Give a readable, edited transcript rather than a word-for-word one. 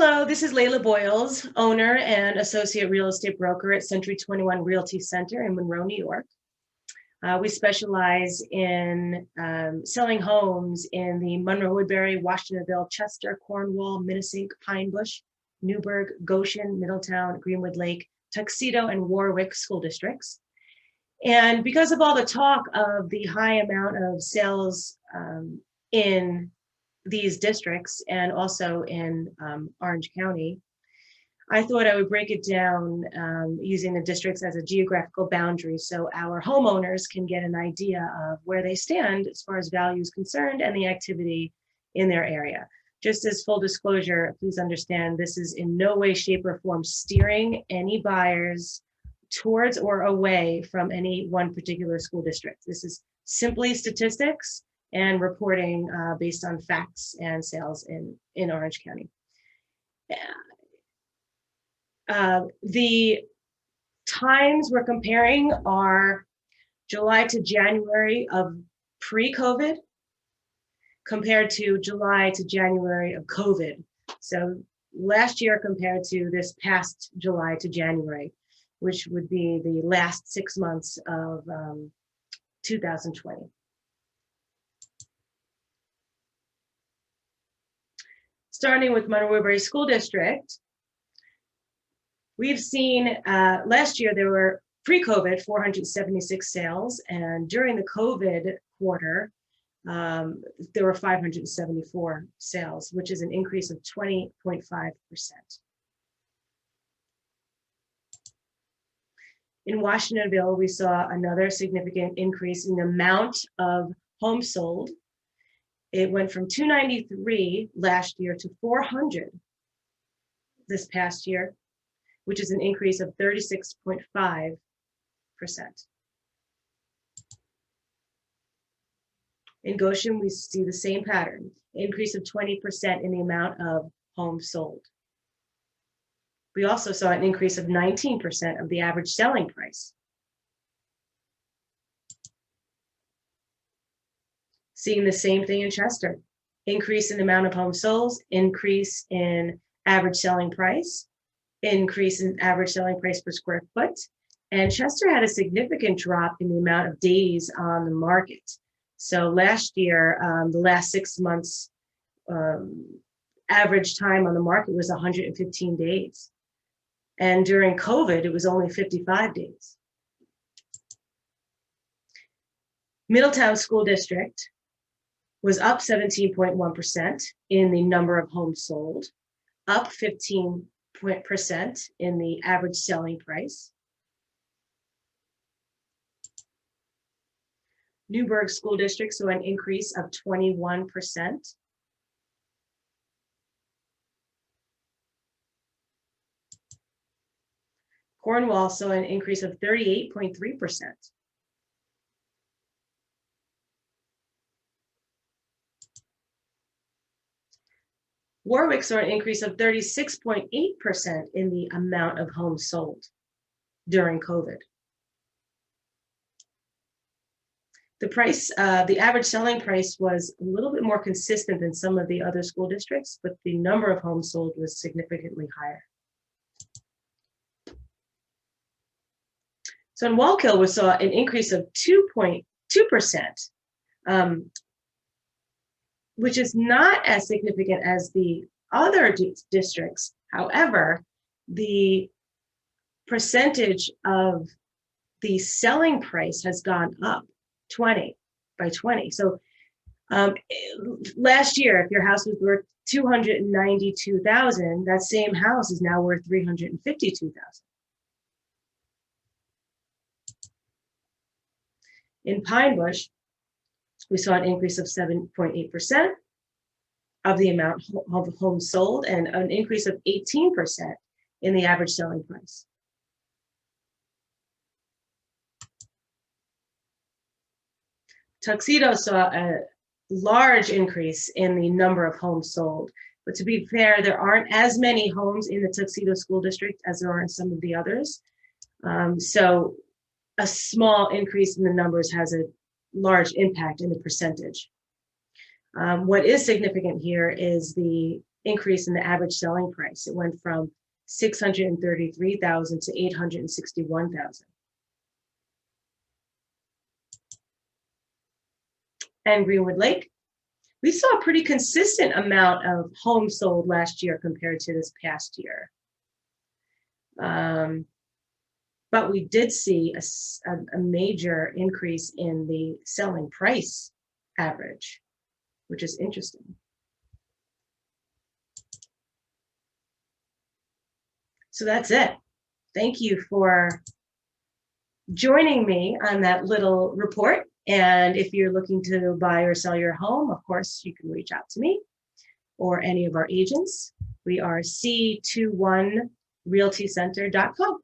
Hello, this is Layla Boyles, owner and associate real estate broker at Century 21 Realty Center in Monroe, New York. We specialize in selling homes in the Monroe, Woodbury, Washingtonville, Chester, Cornwall, Minnesink, Pine Bush, Newburgh, Goshen, Middletown, Greenwood Lake, Tuxedo, and Warwick school districts. And because of all the talk of the high amount of sales in these districts and also in Orange County, I thought I would break it down using the districts as a geographical boundary so our homeowners can get an idea of where they stand as far as value is concerned and the activity in their area. Just as full disclosure, please understand this is in no way, shape, or form steering any buyers towards or away from any one particular school district. This is simply statistics and reporting based on facts and sales in Orange County. The times we're comparing are July to January of pre-COVID compared to July to January of COVID. So last year compared to this past July to January, which would be the last 6 months of 2020. Starting with Monroe Woodbury School District, we've seen last year there were pre-COVID 476 sales, and during the COVID quarter, there were 574 sales, which is an increase of 20.5%. In Washingtonville, we saw another significant increase in the amount of homes sold. It went from 293 last year to 400 this past year, which is an increase of 36.5%. In Goshen, we see the same pattern, increase of 20% in the amount of homes sold. We also saw an increase of 19% of the average selling price. Seeing the same thing in Chester, increase in the amount of homes sold, increase in average selling price, increase in average selling price per square foot. And Chester had a significant drop in the amount of days on the market. So last year, the last 6 months, average time on the market was 115 days. And during COVID, it was only 55 days. Middletown School District was up 17.1% in the number of homes sold, up 15% in the average selling price. Newburgh School District saw an increase of 21%. Cornwall saw an increase of 38.3%. Warwick saw an increase of 36.8% in the amount of homes sold during COVID. The price, the average selling price was a little bit more consistent than some of the other school districts, but the number of homes sold was significantly higher. So in Wallkill, we saw an increase of 2.2%, which is not as significant as the other districts. However, the percentage of the selling price has gone up 20 by 20. So last year, if your house was worth $292,000, that same house is now worth $352,000. In Pine Bush, we saw an increase of 7.8% of the amount of homes sold and an increase of 18% in the average selling price. Tuxedo saw a large increase in the number of homes sold, but to be fair, there aren't as many homes in the Tuxedo School District as there are in some of the others. So a small increase in the numbers has a large impact in the percentage. What is significant here is the increase in the average selling price. It went from 633,000 to 861,000. And Greenwood Lake, we saw a pretty consistent amount of homes sold last year compared to this past year. But we did see a major increase in the selling price average, which is interesting. So that's it. Thank you for joining me on that little report. And if you're looking to buy or sell your home, of course, you can reach out to me or any of our agents. We are c21realtycenter.com.